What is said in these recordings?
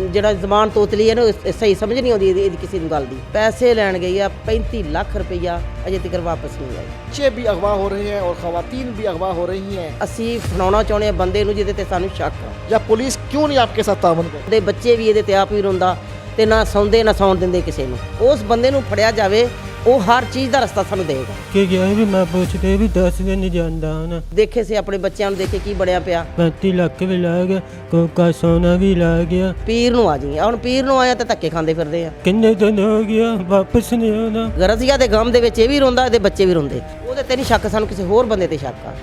ਜਿਹੜਾ ਜ਼ਬਾਨ ਤੋਤਲੀ ਹੈ ਨਾ ਸਹੀ ਸਮਝ ਨਹੀਂ ਆਉਂਦੀ ਇਹਦੀ ਕਿਸੇ ਨੂੰ ਗੱਲ ਦੀ। ਪੈਸੇ ਲੈਣ ਗਈ ਆ 35 ਲੱਖ ਰੁਪਈਆ ਅਜੇ ਤੱਕ ਵਾਪਸ ਨਹੀਂ ਆਈ। बच्चे भी अगवा हो रहे हैं और खवातीन भी अगवा हो रही हैं। ਅਸੀਂ ਫੜਾਉਣਾ ਚਾਹੁੰਦੇ ਆ ਬੰਦੇ ਨੂੰ ਜਿਹਦੇ ਤੇ ਸਾਨੂੰ ਸ਼ੱਕ ਆ। या पुलिस क्यों नहीं आपके साथ तावन कर? ਦੇ ਬੱਚੇ ਵੀ ਇਹਦੇ ਤੇ ਆਪ ਹੀ ਰੋਂਦਾ ਤੇ ਨਾ ਸੌਂਦੇ ਨਾ ਸੌਣ ਦਿੰਦੇ ਕਿਸੇ ਨੂੰ। ਉਸ ਬੰਦੇ ਨੂੰ ਫੜਿਆ ਜਾਵੇ, ਉਹ ਹਰ ਚੀਜ਼ ਦਾ ਰਸਤਾ ਸਾਨੂੰ ਦੇਗਾ। ਕਿ ਗਿਆ ਵੀ ਮੈਂ ਪੁੱਛਦੇ ਵੀ 10 ਦਿਨ ਨਹੀਂ ਜਾਂਦਾ ਨਾ। ਦੇਖੇ ਸੀ ਆਪਣੇ ਬੱਚਿਆਂ ਨੂੰ, ਦੇਖੇ ਕੀ ਬਣਿਆ ਪਿਆ। 35 ਲੱਖ ਵੀ ਲਾ ਗਿਆ, ਕੋਕਾ ਸੋਨਾ ਵੀ ਲਾ ਗਿਆ। ਪੀਰ ਨੂੰ ਆ ਜੀ, ਹੁਣ ਪੀਰ ਨੂੰ ਆਇਆ ਤੇ ਧੱਕੇ ਖਾਂਦੇ ਫਿਰਦੇ ਆ। ਕਿੰਨੇ ਦਿਨ ਹੋ ਗਿਆ ਵਾਪਸ ਨਹੀਂ ਆਉਣਾ। ਗਰਜ਼ੀਆ ਦੇ ਗਮ ਦੇ ਵਿੱਚ ਇਹ ਵੀ ਰੋਂਦਾ, ਇਹਦੇ ਬੱਚੇ ਵੀ ਰੋਂਦੇ। ਉਹਦੇ ਤੇ ਨਹੀਂ ਸ਼ੱਕ, ਸਾਨੂੰ ਕਿਸੇ ਹੋਰ ਬੰਦੇ ਤੇ ਸ਼ੱਕ ਆ।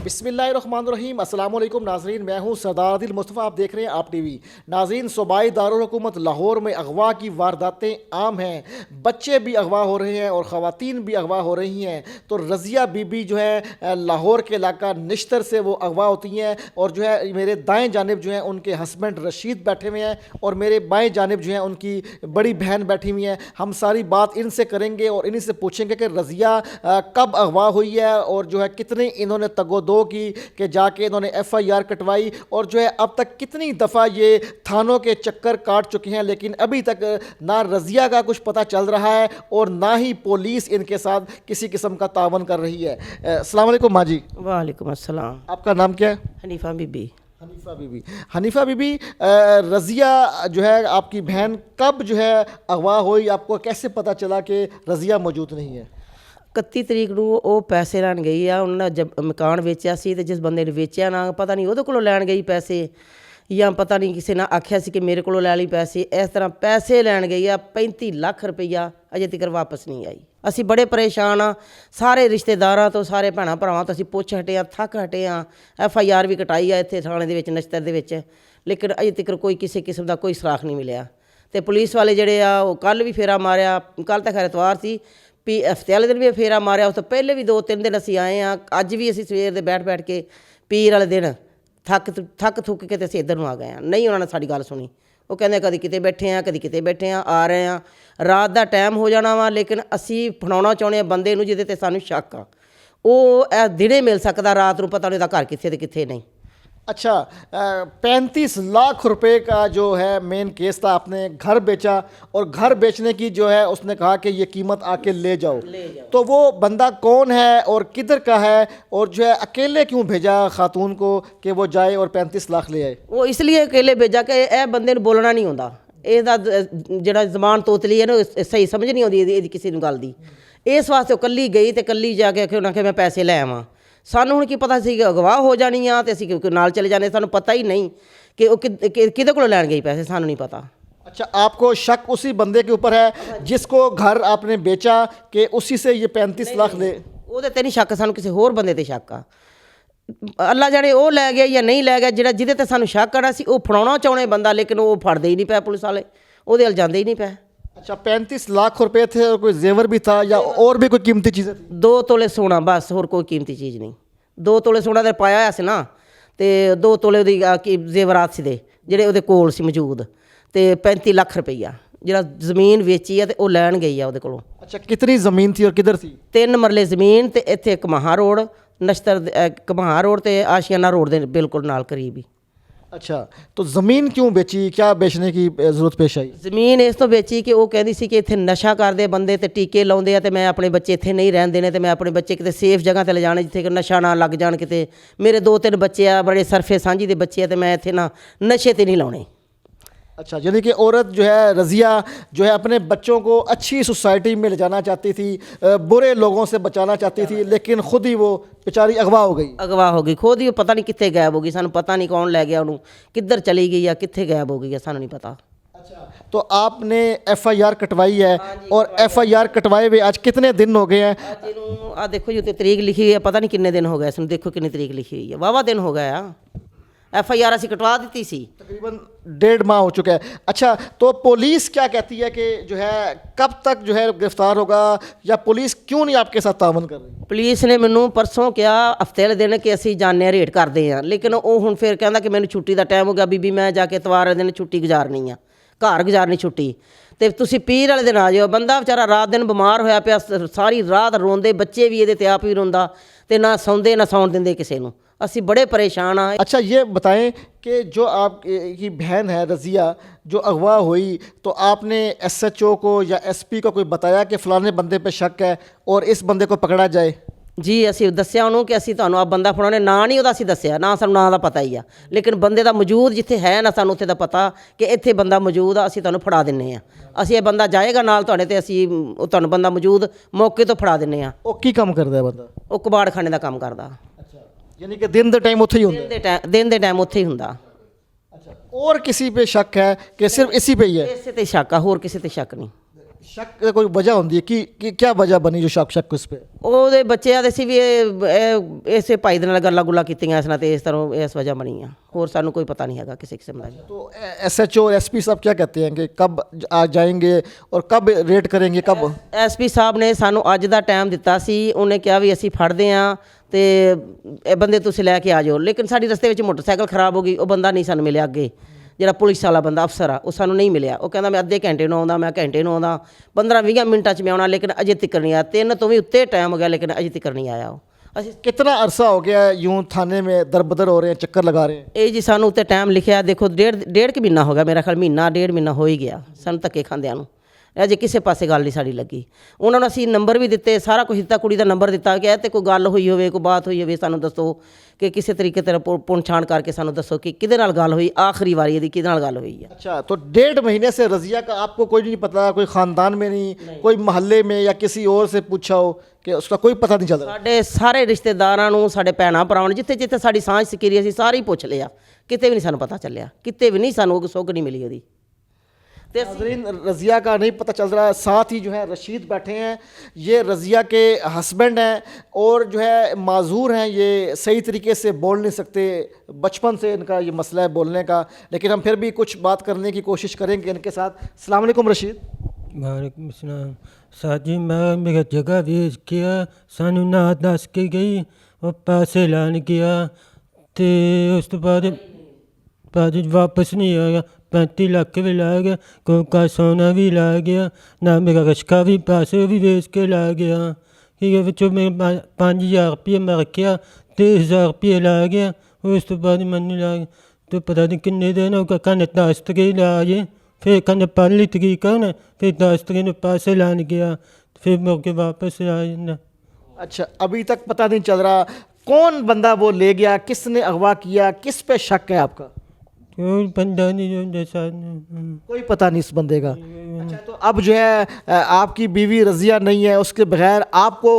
बिस्मिल्लाहिर्रहमानिर्रहीम, अस्सलाम वालेकुम नाजरीन। मैं हूं सरदार आदिल मुस्तफ़ा, आप देख रहे हैं आप टीवी। नाजरीन, सूबाई दारुल हुकूमत लाहौर में अगवा की वारदातें आम हैं। बच्चे भी अगवा हो रहे हैं और ख़वातीन भी अगवा हो रही हैं। तो रज़िया बीबी जो है लाहौर के इलाका निश्तर से वो अगवा होती हैं और जो है मेरे दाएँ जानिब जो है उनके हस्बैंड रशीद बैठे हुए हैं और मेरे बाएँ जानिब जो है उनकी बड़ी बहन बैठी हुई हैं। हम सारी बात इनसे करेंगे और इन्हीं से पूछेंगे कि रज़िया कब अगवा हुई है और जो है कितने इन्होंने तगोदो की कि जाके इन्होंने FIR कटवाई और जो है अब तक कितनी दफ़ा ये थानों के चक्कर काट चुके हैं, लेकिन अभी तक ना रज़िया का कुछ पता चल रहा है और ना ही पुलिस इनके साथ किसी किस्म का तावन कर रही है। अस्सलाम वालेकुम माँ जी। वालेकुम अस्सलाम। आपका नाम क्या है? हनीफा बीबी। हनीफा बीबी। हनीफा बीबी, रज़िया जो है आपकी बहन कब जो है अगवा हुई? आपको कैसे पता चला कि रज़िया मौजूद नहीं है? 31 ਤਰੀਕ ਨੂੰ ਉਹ ਪੈਸੇ ਲੈਣ ਗਈ ਆ। ਉਹਨਾਂ ਨੇ ਮਕਾਨ ਵੇਚਿਆ ਸੀ ਤੇ ਜਿਸ ਬੰਦੇ ਨੇ ਵੇਚਿਆ ਨਾ, ਪਤਾ ਨਹੀਂ ਉਹਦੇ ਕੋਲੋਂ ਲੈਣ ਗਈ ਪੈਸੇ ਜਾਂ ਪਤਾ ਨਹੀਂ ਕਿਸੇ ਨੇ ਆਖਿਆ ਸੀ ਕਿ ਮੇਰੇ ਕੋਲੋਂ ਲੈ ਲਈ ਪੈਸੇ। ਇਸ ਤਰ੍ਹਾਂ ਪੈਸੇ ਲੈਣ ਗਈ ਆ 35 ਲੱਖ ਰੁਪਈਆ ਅਜੇ ਤੱਕ ਵਾਪਸ ਨਹੀਂ ਆਈ। ਅਸੀਂ ਬੜੇ ਪਰੇਸ਼ਾਨ ਆ। ਸਾਰੇ ਰਿਸ਼ਤੇਦਾਰਾਂ ਤੋਂ, ਸਾਰੇ ਭੈਣਾਂ ਭਰਾਵਾਂ ਤੋਂ ਅਸੀਂ ਪੁੱਛ ਹਟੇ ਆ, ਥੱਕ ਹਟੇ ਆ। FIR ਵੀ ਕਟਾਈ ਆ ਇੱਥੇ ਥਾਣੇ ਦੇ ਵਿੱਚ, ਨਸ਼ਤਰ ਦੇ ਵਿੱਚ, ਲੇਕਿਨ ਅਜੇ ਤੱਕ ਕੋਈ ਕਿਸੇ ਕਿਸਮ ਦਾ ਕੋਈ ਸੁਰਾਖ ਨਹੀਂ ਮਿਲਿਆ। ਤੇ ਪੁਲਿਸ ਵਾਲੇ ਜਿਹੜੇ ਆ ਉਹ ਕੱਲ੍ਹ ਵੀ ਫੇਰਾ ਮਾਰਿਆ। ਕੱਲ੍ਹ ਤਾਂ ਖੈਰ ਐਤਵਾਰ ਸੀ, ਹਫ਼ਤੇ ਵਾਲੇ ਦਿਨ ਵੀ ਫੇਰਾ ਮਾਰਿਆ। ਉਸ ਤੋਂ ਪਹਿਲੇ ਵੀ 2-3 ਦਿਨ ਅਸੀਂ ਆਏ ਹਾਂ। ਅੱਜ ਵੀ ਅਸੀਂ ਸਵੇਰ ਦੇ ਬੈਠ ਕੇ ਪੀਰ ਵਾਲੇ ਦਿਨ ਥੱਕ ਥੁੱਕ ਕੇ ਤੇ ਅਸੀਂ ਇੱਧਰ ਨੂੰ ਆ ਗਏ ਹਾਂ। ਨਹੀਂ ਉਹਨਾਂ ਨੇ ਸਾਡੀ ਗੱਲ ਸੁਣੀ। ਉਹ ਕਹਿੰਦੇ ਕਦੀ ਕਿਤੇ ਬੈਠੇ ਹਾਂ, ਕਦੀ ਕਿਤੇ ਬੈਠੇ ਹਾਂ, ਆ ਰਹੇ ਹਾਂ। ਰਾਤ ਦਾ ਟਾਈਮ ਹੋ ਜਾਣਾ ਵਾ, ਲੇਕਿਨ ਅਸੀਂ ਫੜਾਉਣਾ ਚਾਹੁੰਦੇ ਹਾਂ ਬੰਦੇ ਨੂੰ ਜਿਹਦੇ ਤੇ ਸਾਨੂੰ ਸ਼ੱਕ ਆ। ਉਹ ਇਹ ਦਿਨੇ ਮਿਲ ਸਕਦਾ, ਰਾਤ ਨੂੰ ਪਤਾ ਨਹੀਂ ਉਹਦਾ ਘਰ ਕਿੱਥੇ ਤੇ ਕਿੱਥੇ ਨਹੀਂ। अच्छा, 35 लाख रुपए का जो है मेन केस था। आपने घर बेचा और घर बेचने की जो है उसने कहा कि ये कीमत आके ले जाओ। तो वो बंदा कौन है और किधर का है और जो है अकेले क्यों भेजा खातून को कि वो जाए और 35 लाख ले आए? ਉਹ ਇਸ ਲਈ ਅਕੇਲੇ ਭੇਜਾ ਕਿ ਇਹ ਬੰਦੇ ਨੂੰ ਬੋਲਣਾ ਨਹੀਂ ਆਉਂਦਾ। ਇਹਦਾ ਜਿਹੜਾ ਜ਼ਬਾਨ ਤੋਤਲੀ ਹੈ ਨਾ ਸਹੀ ਸਮਝ ਨਹੀਂ ਆਉਂਦੀ ਇਹਦੀ ਕਿਸੇ ਨੂੰ ਗੱਲ ਦੀ। ਇਸ ਵਾਸਤੇ ਉਹ ਕੱਲੀ ਗਈ ਤੇ ਕੱਲੀ ਜਾ ਕੇ ਉਹਨਾਂ ਕਿ ਮੈਂ ਪੈਸੇ ਲੈ ਆਵਾਂ। ਸਾਨੂੰ ਹੁਣ ਕੀ ਪਤਾ ਸੀ ਕਿ ਅਗਵਾ ਹੋ ਜਾਣੀ ਆ ਤੇ ਅਸੀਂ ਨਾਲ ਚਲੇ ਜਾਣੇ। ਸਾਨੂੰ ਪਤਾ ਹੀ ਨਹੀਂ ਕਿ ਉਹ ਕਿਹਦੇ ਕੋਲੋਂ ਲੈਣ ਗਈ ਪੈਸੇ, ਸਾਨੂੰ ਨਹੀਂ ਪਤਾ। अच्छा, आपको शक उसी बंदे के ऊपर है जिसको घर आपने बेचा कि उसी से ये 35 लाख ले? ਉਹਦੇ ਤੇ ਨਹੀਂ ਸ਼ੱਕ, ਸਾਨੂੰ ਕਿਸੇ ਹੋਰ ਬੰਦੇ ਤੇ ਸ਼ੱਕ ਆ। ਅੱਲਾ ਜਾਣੇ ਉਹ ਲੈ ਗਿਆ ਜਾਂ ਨਹੀਂ ਲੈ ਗਿਆ। ਜਿਹਦੇ ਤੇ ਸਾਨੂੰ ਸ਼ੱਕ ਆਣਾ ਸੀ ਉਹ ਫੜਾਉਣਾ ਚਾਹੁੰਦੇ ਬੰਦਾ, ਲੇਕਿਨ ਉਹ ਫੜਦੇ ਹੀ ਨਹੀਂ ਪਏ ਪੁਲਿਸ ਵਾਲੇ, ਉਹਦੇ ਵੱਲ ਜਾਂਦੇ ਹੀ ਨਹੀਂ ਪਏ। अच्छा, 35 लाख रुपए थे और कोई जेवर भी था या और भी कोई कीमती चीज़ें थी? 2 ਤੋਲੇ ਸੋਨਾ ਬਸ, ਹੋਰ ਕੋਈ ਕੀਮਤੀ ਚੀਜ਼ ਨਹੀਂ। 2 ਤੋਲੇ ਸੋਨਾ ਤੇ ਪਾਇਆ ਹੋਇਆ ਸੀ ਨਾ, ਤੇ 2 ਤੋਲੇ ਉਹਦੀ ਜ਼ੇਵਰਾਤ ਸੀ ਦੇ ਜਿਹੜੇ ਉਹਦੇ ਕੋਲ ਸੀ ਮੌਜੂਦ, ਤੇ 35 ਲੱਖ ਰੁਪਈਆ ਜਿਹੜਾ ਜ਼ਮੀਨ ਵੇਚੀ ਆ ਤੇ ਉਹ ਲੈਣ ਗਈ ਆ ਉਹਦੇ ਕੋਲੋਂ। अच्छा, कितनी ज़मीन थी और किधर थी? 3 ਮਰਲੇ ਜ਼ਮੀਨ ਤੇ ਇੱਥੇ ਕਮਾਹਾ ਰੋਡ, ਨਸ਼ਤਰ ਕਮਾਹਾ ਰੋਡ ਤੇ ਆਸ਼ੀਆਨਾ ਰੋਡ ਦੇ ਬਿਲਕੁਲ ਨਾਲ ਕਰੀਬ ਹੀ। अच्छा, तो ज़मीन क्यों बेची? क्या बेचने की ज़रूरत पेश आई? ਜ਼ਮੀਨ ਇਸ ਤੋਂ ਵੇਚੀ ਕਿ ਉਹ ਕਹਿੰਦੀ ਸੀ ਕਿ ਇੱਥੇ ਨਸ਼ਾ ਕਰਦੇ ਬੰਦੇ ਤੇ ਟੀਕੇ ਲਾਉਂਦੇ ਆ ਤੇ ਮੈਂ ਆਪਣੇ ਬੱਚੇ ਇੱਥੇ ਨਹੀਂ ਰਹਿਣ ਦੇਣੇ ਤੇ ਮੈਂ ਆਪਣੇ ਬੱਚੇ ਕਿਤੇ ਸੇਫ ਜਗ੍ਹਾ ਤੇ ਲਿਜਾਣੇ ਜਿੱਥੇ ਕਿ ਨਸ਼ਾ ਨਾ ਲੱਗ ਜਾਣ। ਕਿਤੇ ਮੇਰੇ 2-3 ਬੱਚੇ ਆ, ਬੜੇ ਸਰਫੇ ਸਾਂਝੀ ਦੇ ਬੱਚੇ ਆ, ਤੇ ਮੈਂ ਇੱਥੇ ਨਾ ਨਸ਼ੇ ਤੇ ਨਹੀਂ ਲਾਉਣੇ। अच्छा, यानी कि औरत जो है रज़िया जो है अपने बच्चों को अच्छी सोसाइटी में ले जाना चाहती थी, बुरे लोगों से बचाना चाहती थी, लेकिन ख़ुद ही वो बेचारी अगवा हो गई। ਅਗਵਾ ਹੋ ਗਈ ਖੁਦ ਹੀ, ਪਤਾ ਨਹੀਂ ਕਿੱਥੇ ਗਾਇਬ ਹੋ ਗਈ। ਸਾਨੂੰ ਪਤਾ ਨਹੀਂ ਕੌਣ ਲੈ ਗਿਆ ਉਹਨੂੰ, ਕਿੱਧਰ ਚਲੀ ਗਈ ਆ, ਕਿੱਥੇ ਗਾਇਬ ਹੋ ਗਈ ਆ, ਸਾਨੂੰ ਨਹੀਂ ਪਤਾ। अच्छा, तो आपने FIR कटवाई है और FIR कटवाए हुए आज कितने दिन हो गए हैं? ਅੱਜ ਇਹਨੂੰ ਆ ਦੇਖੋ ਜੀ ਉੱਤੇ ਤਰੀਕ ਲਿਖੀ ਹੋਈ ਹੈ, ਪਤਾ ਨਹੀਂ ਕਿੰਨੇ ਦਿਨ ਹੋ ਗਏ ਇਸਨੂੰ। ਦੇਖੋ ਕਿੰਨੀ ਤਰੀਕ ਲਿਖੀ ਹੋਈ ਹੈ, ਵਾਹਵਾ ਦਿਨ ਹੋ ਗਏ ਆ। FIR ਅਸੀਂ ਕਟਵਾ ਦਿੱਤੀ ਸੀ। तकरीबन 1.5 माह हो चुका है। अच्छा, तो पुलिस क्या कहती है कि जो है कब तक जो है गिरफ्तार होगा या पुलिस क्यों नहीं आपके साथ तावन कर रही? ਪੁਲਿਸ ਨੇ ਮੈਨੂੰ ਪਰਸੋਂ ਕਿਹਾ ਹਫਤੇ ਵਾਲੇ ਦਿਨ ਕਿ ਅਸੀਂ ਜਾਂਦੇ ਹਾਂ, ਰੇਡ ਕਰਦੇ ਹਾਂ, ਲੇਕਿਨ ਉਹ ਹੁਣ ਫਿਰ ਕਹਿੰਦਾ ਕਿ ਮੈਨੂੰ ਛੁੱਟੀ ਦਾ ਟਾਈਮ ਹੋ ਗਿਆ ਬੀਬੀ, ਮੈਂ ਜਾ ਕੇ ਐਤਵਾਰ ਵਾਲੇ ਦਿਨ ਛੁੱਟੀ ਗੁਜ਼ਾਰਨੀ ਆ, ਘਰ ਗੁਜ਼ਾਰਨੀ ਛੁੱਟੀ, ਤੇ ਤੁਸੀਂ ਪੀਰ ਵਾਲੇ ਦਿਨ ਆ ਜਾਓ। ਬੰਦਾ ਵਿਚਾਰਾ ਰਾਤ ਦਿਨ ਬਿਮਾਰ ਹੋਇਆ ਪਿਆ, ਸਾਰੀ ਰਾਤ ਰੋਂਦੇ, ਬੱਚੇ ਵੀ ਇਹਦੇ ਤੇ ਆਪ ਵੀ ਰੋਂਦਾ, ਤੇ ਨਾ ਸੌਂਦੇ ਨਾ ਸੌਣ ਦਿੰਦੇ ਕਿਸੇ ਨੂੰ। ਅਸੀਂ बड़े परेशान हाँ। अच्छा ये बताएं कि जो आप की बहन है रज़िया जो अगवा हुई, तो आपने SHO को या SP को कोई बताया कि फ़लाने बंदे पे शक है और इस बंदे को पकड़ा जाए? ਜੀ ਅਸੀਂ ਦੱਸਿਆ ਉਹਨੂੰ ਕਿ ਅਸੀਂ ਤੁਹਾਨੂੰ ਆ ਬੰਦਾ ਫੜਾਉਣੇ, ਨਾਂ ਨਹੀਂ ਉਹਦਾ ਅਸੀਂ ਦੱਸਿਆ, ਨਾ ਸਾਨੂੰ ਨਾਂ ਦਾ ਪਤਾ ਹੀ ਆ, ਲੇਕਿਨ ਬੰਦੇ ਦਾ ਮੌਜੂਦ ਜਿੱਥੇ ਹੈ ਨਾ ਸਾਨੂੰ ਉੱਥੇ ਦਾ ਪਤਾ ਕਿ ਇੱਥੇ ਬੰਦਾ ਮੌਜੂਦ ਆ, ਅਸੀਂ ਤੁਹਾਨੂੰ ਫੜਾ ਦਿੰਨੇ ਆ। ਅਸੀਂ ਇਹ ਬੰਦਾ ਜਾਏਗਾ ਨਾਲ ਤੁਹਾਡੇ ਤੇ ਅਸੀਂ ਉਹ ਤੁਹਾਨੂੰ ਬੰਦਾ ਮੌਜੂਦ ਮੌਕੇ ਤੋਂ ਫੜਾ ਦਿੰਨੇ ਆ। ਉਹ ਕੀ ਕੰਮ ਕਰਦਾ ਹੈ ਬੰਦਾ? ਉਹ ਕਬਾੜਖਾਨੇ ਦਾ ਕੰਮ ਕਰਦਾ। ਅੱਛਾ, ਯਾਨੀ ਕਿ ਦਿਨ ਦੇ ਟਾਈਮ ਉੱਥੇ ਹੀ ਹੁੰਦਾ? ਦਿਨ ਦੇ ਟਾਈਮ ਉੱਥੇ ਹੀ ਹੁੰਦਾ। अच्छा, और किसी पे शक है कि सिर्फ इसी पे ही है? ਇਸੇ ਤੇ ਸ਼ੱਕ ਆ, ਹੋਰ ਕਿਸੇ ਤੇ ਸ਼ੱਕ ਨਹੀਂ। शक की कोई वजह होती है कि क्या वजह बनी जो शक इस पे? ਉਹਦੇ ਬੱਚਿਆਂ ਦੇ ਸੀ ਵੀ ਇਹ ਇਸੇ ਭਾਈ ਦੇ ਨਾਲ ਗੱਲਾਂ ਗੁੱਲਾਂ ਕੀਤੀਆਂ ਇਸ ਨਾਲ ਤੇ ਇਸ ਤਰ੍ਹਾਂ ਇਸ ਵਜ੍ਹਾ ਬਣੀ ਆ, ਹੋਰ ਸਾਨੂੰ ਕੋਈ ਪਤਾ ਨਹੀਂ ਹੈਗਾ ਕਿਸੇ ਕਿਸਮ ਦਾ। तो SHO और SP साहब क्या कहते हैं कि कब आ जाएंगे और कब रेड करेंगे कब? SP ਸਾਹਿਬ ਨੇ ਸਾਨੂੰ ਅੱਜ ਦਾ ਟਾਈਮ ਦਿੱਤਾ ਸੀ, ਉਹਨੇ ਕਿਹਾ ਵੀ ਅਸੀਂ ਫੜਦੇ ਆ ਤੇ ਇਹ ਬੰਦੇ ਤੁਸੀਂ ਲੈ ਕੇ ਆ ਜਾਓ, ਲੇਕਿਨ ਸਾਡੀ ਰਸਤੇ ਵਿੱਚ ਮੋਟਰਸਾਈਕਲ ਖਰਾਬ ਹੋ ਗਈ, ਉਹ ਬੰਦਾ ਨਹੀਂ ਸਾਨੂੰ ਮਿਲਿਆ ਅੱਗੇ, ਜਿਹੜਾ ਪੁਲਿਸ ਵਾਲਾ ਬੰਦਾ ਅਫਸਰ ਆ ਉਹ ਸਾਨੂੰ ਨਹੀਂ ਮਿਲਿਆ। ਉਹ ਕਹਿੰਦਾ ਮੈਂ ਅੱਧੇ ਘੰਟੇ ਨੂੰ ਆਉਂਦਾ, ਮੈਂ ਘੰਟੇ ਨੂੰ ਆਉਂਦਾ, 15-20 ਮਿੰਟਾਂ 'ਚ ਮੈਂ ਆਉਣਾ, ਲੇਕਿਨ ਅਜੇ ਤੱਕ ਨਹੀਂ ਆਇਆ। 3 ਤੋਂ ਵੀ ਉੱਤੇ ਟਾਈਮ ਹੋ ਗਿਆ ਲੇਕਿਨ ਅਜੇ ਤੱਕ ਨਹੀਂ ਆਇਆ ਉਹ। ਅਸੀਂ कितना अरसा हो गया यूं थाने में दर बदर हो रहे हैं, चक्कर लगा रहे हैं? ਇਹ ਜੀ ਸਾਨੂੰ ਉੱਤੇ ਟਾਈਮ ਲਿਖਿਆ ਦੇਖੋ, ਡੇਢ ਕੁ ਮਹੀਨਾ ਹੋ ਗਿਆ, ਮੇਰਾ ਖਿਆਲ ਮਹੀਨਾ ਡੇਢ ਮਹੀਨਾ ਹੋ ਹੀ ਗਿਆ ਸਾਨੂੰ ਧੱਕੇ ਖਾਂਦਿਆਂ ਨੂੰ। ਅਜੇ ਕਿਸੇ ਪਾਸੇ ਗੱਲ ਨਹੀਂ ਸਾਡੀ ਲੱਗੀ। ਉਹਨਾਂ ਨੂੰ ਅਸੀਂ ਨੰਬਰ ਵੀ ਦਿੱਤੇ, ਸਾਰਾ ਕੁਝ ਦਿੱਤਾ, ਕੁੜੀ ਦਾ ਨੰਬਰ ਦਿੱਤਾ ਕਿ ਤੇ ਕੋਈ ਗੱਲ ਹੋਈ ਹੋਵੇ, ਕੋਈ ਬਾਤ ਹੋਈ ਹੋਵੇ ਸਾਨੂੰ ਦੱਸੋ, ਕਿ ਕਿਸੇ ਤਰੀਕੇ ਤੇ ਪੁੰਛਾਣ ਕਰਕੇ ਸਾਨੂੰ ਦੱਸੋ ਕਿ ਕਿਹਦੇ ਨਾਲ ਗੱਲ ਹੋਈ, ਆਖਰੀ ਵਾਰੀ ਇਹਦੀ ਕਿਹਦੇ ਨਾਲ ਗੱਲ ਹੋਈ ਆ। अच्छा, तो 1.5 महीने से रज़िया का आपको कोई नहीं पता? कोई ख़ानदान में नहीं, कोई मोहल्ले में या किसी और से पूछा हो कि उसका कोई पता नहीं चल रहा? ਸਾਡੇ ਸਾਰੇ ਰਿਸ਼ਤੇਦਾਰਾਂ ਨੂੰ, ਸਾਡੇ ਭੈਣਾਂ ਭਰਾਵਾਂ ਨੂੰ, ਜਿੱਥੇ ਜਿੱਥੇ ਸਾਡੀ ਸਾਂਝ ਸਿਕਰੀ ਅਸੀਂ ਸਾਰੇ ਹੀ ਪੁੱਛ ਲਿਆ, ਕਿਤੇ ਵੀ ਨਹੀਂ ਸਾਨੂੰ ਪਤਾ ਚੱਲਿਆ, ਕਿਤੇ ਵੀ ਨਹੀਂ ਸਾਨੂੰ ਸੁੱਗ ਨਹੀਂ ਮਿਲੀ ਉਹਦੀ। ਤੇ नाज़रीन, रज़िया का नहीं पता चल रहा है। साथ ही जो है रशीद बैठे हैं, ये रज़िया के हस्बैंड हैं और जो है माजूर हैं, ये सही तरीके से बोल नहीं सकते, बचपन से इनका ये मसला है बोलने का, लेकिन हम फिर भी कुछ बात करने की कोशिश करेंगे इनके साथ। अस्सलाम वालेकुम रशीद। वालेकुम सलाम। साजी मैं मेरा जगह भेज किया, सानू ना दस के गई और पैसे लान गया, तो उस तो बाद वापस नहीं आया। 35 लाख भी ला गया, कोई का सोना भी ला गया, ना मेरा रश्का भी पैसे भी बेच के ला गया। ठीक है, बच्चों में 5000 रुपये मैं रखा, 30,000 रुपये ला गया। उस तो बाद मन ला गया तो पता नहीं किन्ने दिन हो गए, कहने 10 तरीक लाए, फिर कहने 15 तरीक ना, फिर 10 तरीक पैसे लाने गया, फिर मुड़ के वापस आए ना। अच्छा, अभी तक पता नहीं चल रहा कौन बंदा वो ले गया, किसने अगवा किया, किस पे शक है आपका? कोई बंदा नहीं जो जैसा कोई पता नहीं इस बंदे का। अच्छा, तो अब जो है आपकी बीवी रज़िया नहीं है, उसके बगैर आपको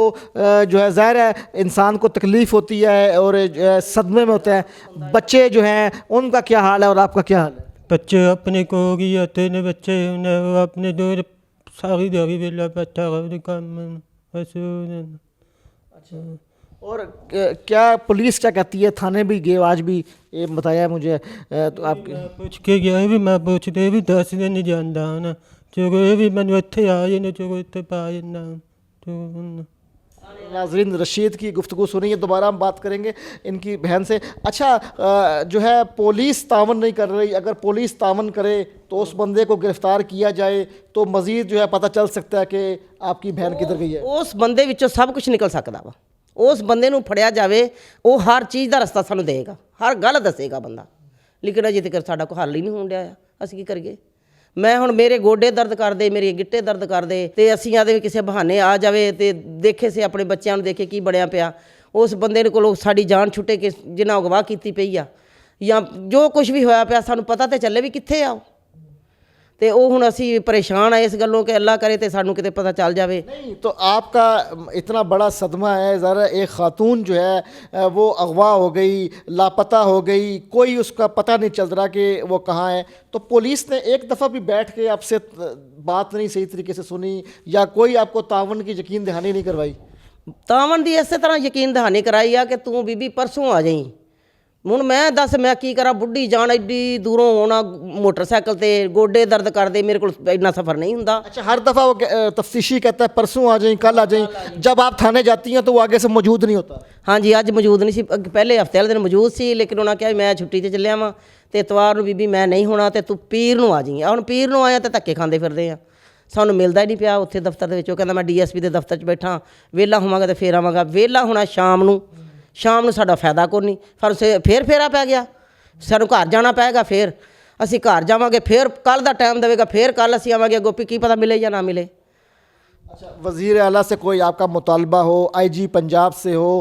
जो है ज़ाहिर है इंसान को तकलीफ़ होती है और सदमे में होता है। बच्चे जो हैं उनका क्या हाल है और आपका क्या हाल है? बच्चे अपने को हो गई आते ने बच्चे उन्हें वो अपने दो सारी दौरी बेला बैठा काम बस। अच्छा, और क्या पुलिस क्या कहती है? थाने भी गए आज भी, ये बताया मुझे। तो आप पूछ के गया भी, मैं पूछते भी 10 दिन नहीं जानता ना, जो भी मैंने इतने आए ना, जो इतने पाए ना तो। नाज़रीन, रशीद की गुफ्तगू सुनी है, दोबारा हम बात करेंगे इनकी बहन से। अच्छा, जो है पुलिस तावन नहीं कर रही, अगर पुलिस तावन करे तो उस बंदे को गिरफ़्तार किया जाए तो मज़ीद जो है पता चल सकता है कि आपकी बहन किधर गई है। ਉਸ ਬੰਦੇ ਵਿੱਚੋਂ ਸਭ ਕੁਝ ਨਿਕਲ ਸਕਦਾ ਵਾ। ਉਸ ਬੰਦੇ ਨੂੰ ਫੜਿਆ ਜਾਵੇ, ਉਹ ਹਰ ਚੀਜ਼ ਦਾ ਰਸਤਾ ਸਾਨੂੰ ਦੇਗਾ, ਹਰ ਗੱਲ ਦੱਸੇਗਾ ਬੰਦਾ, ਲੇਕਿਨ ਅਜੇ ਤੱਕ ਸਾਡਾ ਕੋਈ ਹੱਲ ਹੀ ਨਹੀਂ ਹੋਣ ਡਿਆ ਆ। ਅਸੀਂ ਕੀ ਕਰੀਏ? ਮੈਂ ਹੁਣ ਮੇਰੇ ਗੋਡੇ ਦਰਦ ਕਰਦੇ, ਮੇਰੇ ਗਿੱਟੇ ਦਰਦ ਕਰਦੇ, ਤੇ ਅਸੀਂ ਆਦੇ ਵੀ ਕਿਸੇ ਬਹਾਨੇ ਆ ਜਾਵੇ ਤੇ ਦੇਖੇ ਸੇ ਆਪਣੇ ਬੱਚਿਆਂ ਨੂੰ ਦੇਖੇ ਕੀ ਬਣਿਆ ਪਿਆ। ਉਸ ਬੰਦੇ ਦੇ ਕੋਲੋਂ ਸਾਡੀ ਜਾਨ ਛੁੱਟੇ ਕਿ ਜਿਨ੍ਹਾਂ ਅਗਵਾ ਕੀਤੀ ਪਈ ਆ, ਜਾਂ ਜੋ ਕੁਝ ਵੀ ਹੋਇਆ ਪਿਆ ਸਾਨੂੰ ਪਤਾ ਤੇ ਚੱਲੇ ਵੀ ਕਿੱਥੇ ਆ ਉਹ। ਤੇ ਉਹ ਹੁਣ ਅਸੀਂ ਪਰੇਸ਼ਾਨ ਆ ਇਸ ਗੱਲੋਂ ਕਿ ਅੱਲਾ ਕਰੇ ਤੇ ਸਾਨੂੰ ਕਿਤੇ ਪਤਾ ਚੱਲ ਜਾਵੇ। नहीं तो आपका इतना बड़ा सदमा है, ज़रा एक ख़ातून जो है वो अगवा हो गई, लापता हो गई, कोई उसका पता नहीं चल रहा कि वो कहाँ है। तो पुलिस ने एक दफ़ा भी बैठ के आपसे बात नहीं सही तरीके से सुनी या कोई आपको तावन की यकीन दहानी नहीं करवाई? ਤਾਵਨ ਦੀ ਇਸੇ ਤਰ੍ਹਾਂ ਯਕੀਨ ਦਹਾਨੀ ਕਰਾਈ ਆ ਕਿ ਤੂੰ ਬੀਬੀ ਪਰਸੋਂ ਆ ਜਾਈਂ। ਹੁਣ ਮੈਂ ਦੱਸ ਮੈਂ ਕੀ ਕਰਾਂ, ਬੁੱਢੀ ਜਾਣ ਐਡੀ ਦੂਰੋਂ ਆਉਣਾ ਮੋਟਰਸਾਈਕਲ ਤੇ, ਗੋਡੇ ਦਰਦ ਕਰਦੇ, ਮੇਰੇ ਕੋਲ ਇੰਨਾ ਸਫ਼ਰ नहीं ਹੁੰਦਾ। अच्छा, हर दफ़ा वो तफ्तीशी कहता है परसों आ जाएं, कल आ जाएं, जब आप थाने जाती हैं तो वो आगे से मौजूद नहीं होता? ਹਾਂਜੀ, ਅੱਜ ਮੌਜੂਦ ਨਹੀਂ ਸੀ, ਪਹਿਲੇ ਹਫਤੇ ਵਾਲੇ ਦਿਨ ਮੌਜੂਦ ਸੀ, ਲੇਕਿਨ ਉਹਨਾਂ ਕਿਹਾ ਮੈਂ ਛੁੱਟੀ ਤੇ ਚੱਲਿਆ ਵਾਂ ਤੇ ਇਤਵਾਰ ਨੂੰ ਬੀਬੀ ਮੈਂ ਨਹੀਂ ਹੋਣਾ ਤੇ ਤੂੰ ਪੀਰ ਨੂੰ ਆ ਜਾਈਂ। ਹੁਣ ਪੀਰ ਨੂੰ ਆਇਆ ਤੇ ਧੱਕੇ ਖਾਂਦੇ ਫਿਰਦੇ ਆ, ਸਾਨੂੰ ਮਿਲਦਾ ਹੀ ਨਹੀਂ ਪਿਆ ਉੱਥੇ ਦਫ਼ਤਰ ਦੇ ਵਿੱਚ। ਉਹ ਕਹਿੰਦਾ ਮੈਂ DSP ਦੇ ਦਫ਼ਤਰ 'ਚ ਬੈਠਾ, ਵਿਹਲਾ ਹੋਵਾਂਗਾ ਤੇ ਫੇਰ ਆਵਾਂਗਾ। ਵਿਹਲਾ ਹੋਣਾ ਸ਼ਾਮ ਨੂੰ, ਸ਼ਾਮ ਨੂੰ ਸਾਡਾ ਫਾਇਦਾ ਕੋਈ ਨਹੀਂ, ਫਿਰ ਫੇਰਾ ਪੈ ਗਿਆ, ਸਾਨੂੰ ਘਰ ਜਾਣਾ ਪਏਗਾ। ਫਿਰ ਅਸੀਂ ਘਰ ਜਾਵਾਂਗੇ, ਫਿਰ ਕੱਲ ਦਾ ਟਾਈਮ ਦੇਵੇਗਾ, ਫਿਰ ਕੱਲ ਅਸੀਂ ਆਵਾਂਗੇ। ਗੋਪੀ ਕੀ ਪਤਾ ਮਿਲੇ ਜਾਂ ਨਾ ਮਿਲੇ। अच्छा, वज़ीर आला से कोई आपका मुतालबा हो, IG पंजाब से हो,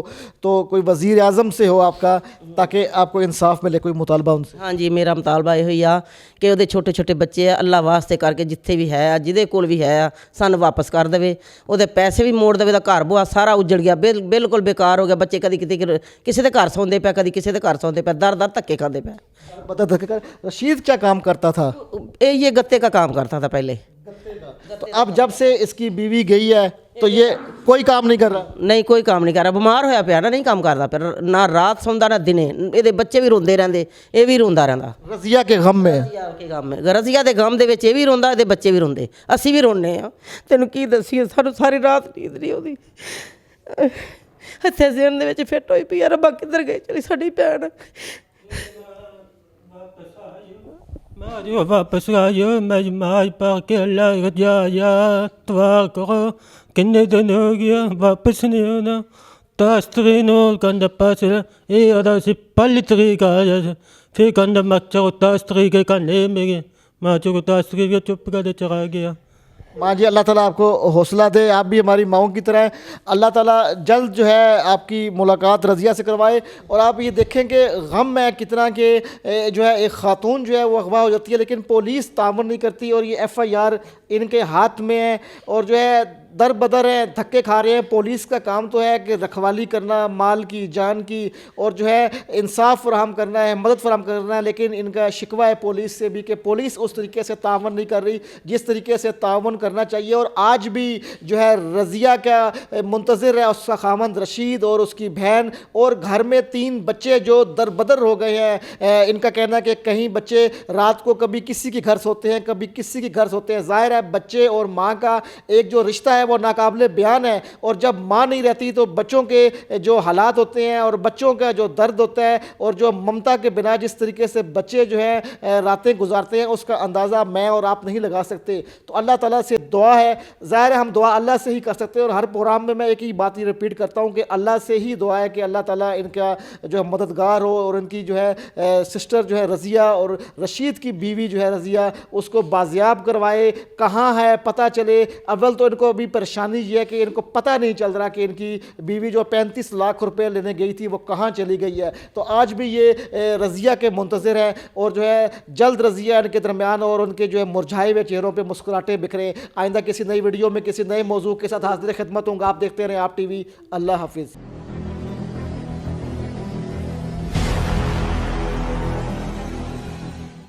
तो कोई वज़ीर आज़म से हो आपका, ताकि आपको इंसाफ मिले, कोई मुतालबा उनसे? हाँ जी, मेरा मुतालबा यही आ कि ਉਹਦੇ ਛੋਟੇ ਛੋਟੇ ਬੱਚੇ ਆ, ਅੱਲਾ ਵਾਸਤੇ ਕਰਕੇ ਜਿੱਥੇ ਵੀ ਹੈ ਆ, ਜਿਹਦੇ ਕੋਲ ਵੀ ਹੈ ਆ, ਸਾਨੂੰ ਵਾਪਸ ਕਰ ਦੇਵੇ। ਉਹਦੇ ਪੈਸੇ ਵੀ ਮੋੜ ਦੇਵੇ। ਦਾ ਘਰ ਬੁਆ ਸਾਰਾ ਉਜੜ ਗਿਆ, ਬਿਲਕੁਲ ਬੇਕਾਰ ਹੋ ਗਿਆ। ਬੱਚੇ ਕਦੀ ਕਿਸੇ ਦੇ ਘਰ ਸੌਂਦੇ ਪਿਆ, ਕਦੀ ਕਿਸੇ ਦੇ ਘਰ सौंदे पे, दर दर धक्के खाते पे। बता धक्के। रशीद क्या काम करता था? ये गत्ते का काम करता था पहले। तो अब जब से इसकी बीवी गई है तो ये कोई काम नहीं कर रहा? नहीं, कोई काम नहीं कर रहा। बीमार होया पिया ना, नहीं काम करता फिर, ना रात सौंदा ना दिने। ਇਹਦੇ ਬੱਚੇ ਵੀ ਰੋਂਦੇ ਰਹਿੰਦੇ, ਇਹ ਵੀ ਰੋਂਦਾ ਰਹਿੰਦਾ। रज़िया के गम में? ਰਜ਼ੀਆ ਕੇ ਗਮ ਹੈ, ਰਜ਼ੀਆ ਦੇ ਗਮ ਦੇ ਵਿੱਚ ਇਹ ਵੀ ਰੋਂਦਾ, ਇਹਦੇ ਬੱਚੇ ਵੀ ਰੋਂਦੇ, ਅਸੀਂ ਵੀ ਰੋਂਦੇ ਆ। ਤੈਨੂੰ ਕੀ ਦੱਸੀਏ, ਸਾਨੂੰ ਸਾਰੀ ਰਾਤ ਨੀਂਦ ਨਹੀਂ ਆਉਂਦੀ। ਹੱਥੇ ਜ਼ਹਿਨ ਦੇ ਵਿੱਚ ਫਿੱਟ ਹੋਈ ਪਈ ਆ। ਰੱਬਾ ਕਿੱਧਰ ਗਈ ਚਲੀ ਸਾਡੀ ਭੈਣ। जो वापस आयो, मैं माज पा के अल्लाह जा दुआ करो। किन्ने दिन हो गया वापस नहीं होना। 10 तरीक नूं कहंदा पास ये आदा सी पहली तरीक आ जा, फिर कहंदा मैं चलो 10 तरीक कहने मेरे, मैं चलो 10 तरीक चुप कर चला गया। माँ जी, अल्लाह ताला आपको हौसला दे, आप भी हमारी माओं की तरह हैं। अल्लाह ताला जल्द जो है आपकी मुलाकात रज़िया से करवाए। और आप ये देखें कि गम है कितना कि जो है एक ख़ातून जो है वो अगवा हो जाती है, लेकिन पुलिस तामन नहीं करती। और ये FIR इनके हाथ में है और जो है दर बदर है, धक्के खा रहे हैं। पुलिस का काम तो है कि रखवाली करना माल की, जान की, और जो है इंसाफ फराहम करना है, मदद फराहम करना है। लेकिन इनका शिकवा है पुलिस से भी कि पुलिस उस तरीके से तावन नहीं कर रही जिस तरीके से तावन करना चाहिए। और आज भी जो है रज़िया का मुंतज़िर है उसका खामंद रशीद और उसकी बहन, और घर में 3 बच्चे जो दर बदर हो गए हैं। इनका कहना है कि कहीं बच्चे रात को कभी किसी के घर सोते हैं, कभी किसी के घर सोते हैं। ज़ाहिर है बच्चे और माँ का एक जो रिश्ता है वो नाकाबिले बयान है। और जब माँ नहीं रहती तो बच्चों के जो हालात होते हैं और बच्चों का जो दर्द होता है और जो ममता के बिना जिस तरीके से बच्चे जो हैं रातें गुजारते हैं, उसका अंदाज़ा मैं और आप नहीं लगा सकते। तो अल्लाह ताला से दुआ है। ज़ाहिर है हम दुआ अल्लाह से ही कर सकते हैं। और हर प्रोग्राम में मैं एक ही बात ही रिपीट करता हूँ कि अल्लाह से ही दुआ है कि अल्लाह ताला इनका जो है मददगार हो और इनकी जो है सिस्टर जो है रज़िया और रशीद की बीवी जो है रज़िया, उसको बाजियाब करवाए। कहाँ है पता चले। अव्वल तो इनको अभी परेशानी ये है कि इनको पता नहीं चल रहा कि इनकी बीवी जो 35 लाख रुपए लेने गई थी वो कहाँ चली गई है। तो आज भी ये रज़िया के मुंतज़िर है और जो है जल्द रज़िया इनके दरमियान और उनके जो है मुरझाए हुए चेहरों पे मुस्कुराहटें बिखरे। आइंदा किसी नई वीडियो में किसी नए मौजू के साथ हाजिर खिदमत होंगे। आप देखते रहें आप TV। अल्लाह हाफिज़।